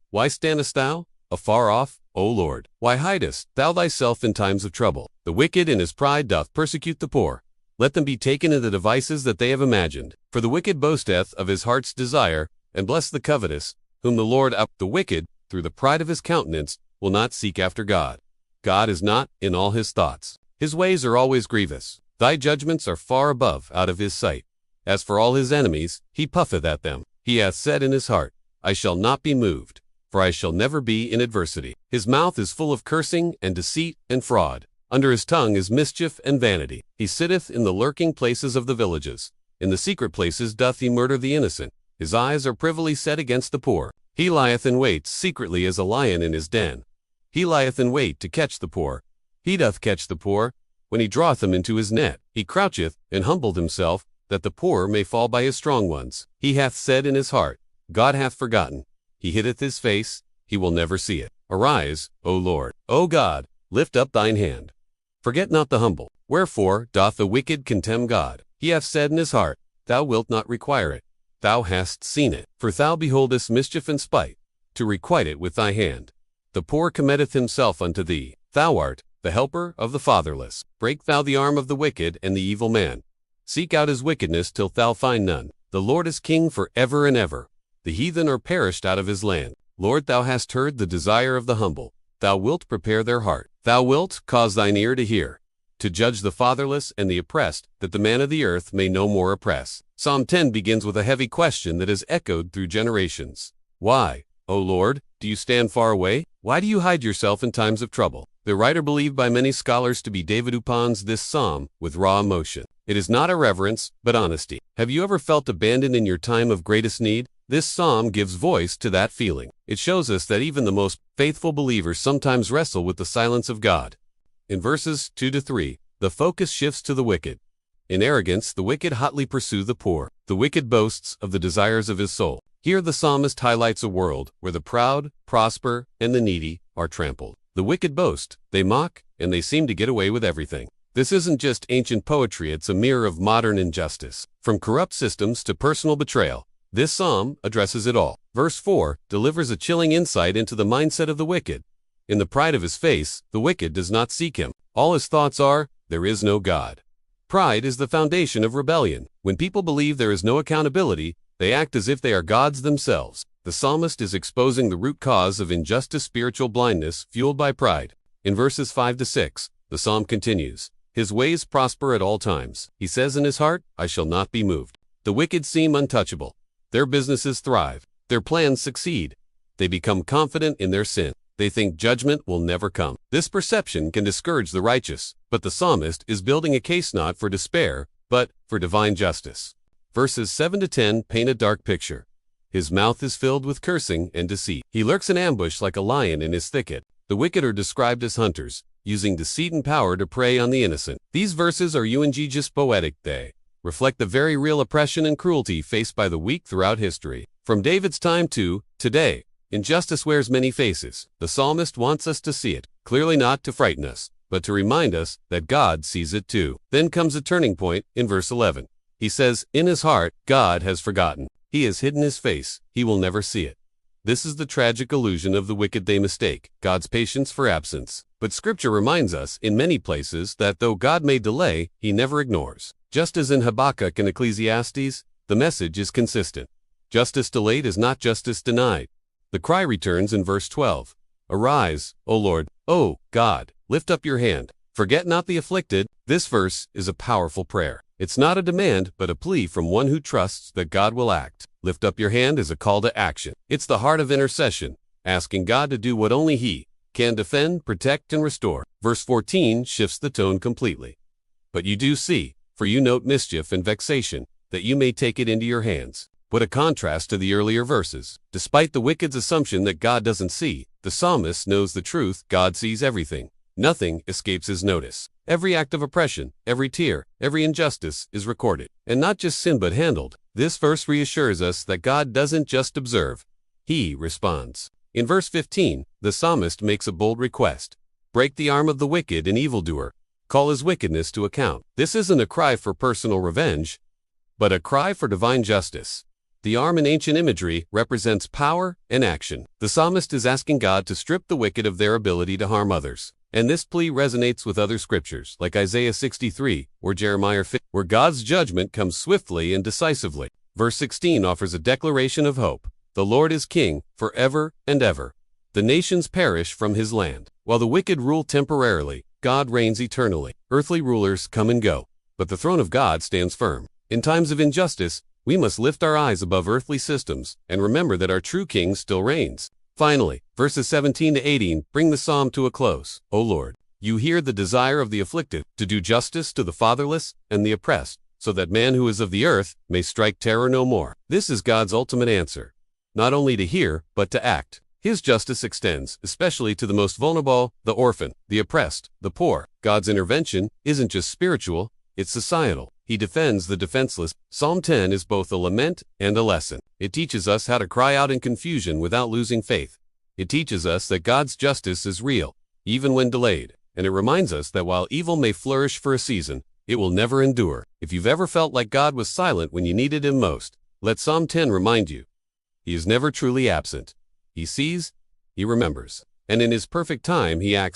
Why standest thou afar off, O Lord? Why hidest thou thyself in times of trouble? The wicked in his pride doth persecute the poor. Let them be taken in the devices that they have imagined. For the wicked boasteth of his heart's desire, and bless the covetous, whom the Lord up. The wicked, through the pride of his countenance, will not seek after God. God is not in all his thoughts. His ways are always grievous. Thy judgments are far above out of his sight. As for all his enemies, he puffeth at them. He hath said in his heart, I shall not be moved, for I shall never be in adversity. His mouth is full of cursing and deceit and fraud. Under his tongue is mischief and vanity. He sitteth in the lurking places of the villages. In the secret places doth he murder the innocent. His eyes are privily set against the poor. He lieth in wait secretly as a lion in his den. He lieth in wait to catch the poor. He doth catch the poor, when he draweth them into his net. He croucheth and humbleth himself, that the poor may fall by his strong ones. He hath said in his heart, God hath forgotten. He hideth his face, he will never see it. Arise, O Lord. O God, lift up thine hand. Forget not the humble. Wherefore doth the wicked contemn God? He hath said in his heart, Thou wilt not require it. Thou hast seen it. For thou beholdest mischief and spite, to requite it with thy hand. The poor committeth himself unto thee. Thou art the helper of the fatherless. Break thou the arm of the wicked and the evil man. Seek out his wickedness till thou find none. The Lord is king for ever and ever. The heathen are perished out of his land. Lord, thou hast heard the desire of the humble. Thou wilt prepare their heart. Thou wilt cause thine ear to hear, to judge the fatherless and the oppressed, that the man of the earth may no more oppress. Psalm 10 begins with a heavy question that is echoed through generations. Why, O Lord, do you stand far away? Why do you hide yourself in times of trouble? The writer believed by many scholars to be David, who pens this psalm with raw emotion. It is not irreverence, but honesty. Have you ever felt abandoned in your time of greatest need? This psalm gives voice to that feeling. It shows us that even the most faithful believers sometimes wrestle with the silence of God. In verses 2-3, the focus shifts to the wicked. In arrogance, the wicked hotly pursue the poor. The wicked boasts of the desires of his soul. Here the psalmist highlights a world where the proud prosper and the needy are trampled. The wicked boast, they mock, and they seem to get away with everything. This isn't just ancient poetry, it's a mirror of modern injustice. From corrupt systems to personal betrayal, this psalm addresses it all. Verse 4 delivers a chilling insight into the mindset of the wicked. In the pride of his face, the wicked does not seek him. All his thoughts are, there is no God. Pride is the foundation of rebellion. When people believe there is no accountability, they act as if they are gods themselves. The psalmist is exposing the root cause of injustice, spiritual blindness, fueled by pride. In verses 5-6, the psalm continues. His ways prosper at all times. He says in his heart, I shall not be moved. The wicked seem untouchable. Their businesses thrive. Their plans succeed. They become confident in their sin. They think judgment will never come. This perception can discourage the righteous, but the psalmist is building a case not for despair, but for divine justice. Verses 7-10 paint a dark picture. His mouth is filled with cursing and deceit. He lurks in ambush like a lion in his thicket. The wicked are described as hunters, using deceit and power to prey on the innocent. These verses are just poetic. They reflect the very real oppression and cruelty faced by the weak throughout history. From David's time to today, injustice wears many faces. The psalmist wants us to see it, clearly not to frighten us, but to remind us that God sees it too. Then comes a turning point in verse 11. He says, in his heart, God has forgotten. He has hidden his face. He will never see it. This is the tragic illusion of the wicked. They mistake God's patience for absence. But Scripture reminds us in many places that though God may delay, he never ignores. Just as in Habakkuk and Ecclesiastes, the message is consistent. Justice delayed is not justice denied. The cry returns in verse 12. Arise, O Lord, O God, lift up your hand. Forget not the afflicted. This verse is a powerful prayer. It's not a demand, but a plea from one who trusts that God will act. Lift up your hand is a call to action. It's the heart of intercession, asking God to do what only He can: defend, protect, and restore. Verse 14 shifts the tone completely. But you do see, for you note mischief and vexation, that you may take it into your hands. What a contrast to the earlier verses. Despite the wicked's assumption that God doesn't see, the psalmist knows the truth: God sees everything. Nothing escapes his notice. Every act of oppression, every tear, every injustice is recorded. And not just sin but handled. This verse reassures us that God doesn't just observe, He responds. In verse 15, the psalmist makes a bold request. Break the arm of the wicked and evildoer. Call his wickedness to account. This isn't a cry for personal revenge, but a cry for divine justice. The arm in ancient imagery represents power and action. The psalmist is asking God to strip the wicked of their ability to harm others. And this plea resonates with other scriptures, like Isaiah 63 or Jeremiah 50, where God's judgment comes swiftly and decisively. Verse 16 offers a declaration of hope. The Lord is king forever and ever. The nations perish from his land. While the wicked rule temporarily, God reigns eternally. Earthly rulers come and go, but the throne of God stands firm. In times of injustice, we must lift our eyes above earthly systems and remember that our true king still reigns. Finally, verses 17 to 18 bring the psalm to a close. O Lord, you hear the desire of the afflicted, to do justice to the fatherless and the oppressed, so that man who is of the earth may strike terror no more. This is God's ultimate answer, not only to hear, but to act. His justice extends, especially to the most vulnerable, the orphan, the oppressed, the poor. God's intervention isn't just spiritual, it's societal. He defends the defenseless. Psalm 10 is both a lament and a lesson. It teaches us how to cry out in confusion without losing faith. It teaches us that God's justice is real, even when delayed. And it reminds us that while evil may flourish for a season, it will never endure. If you've ever felt like God was silent when you needed him most, let Psalm 10 remind you. He is never truly absent. He sees, he remembers, and in his perfect time he acts.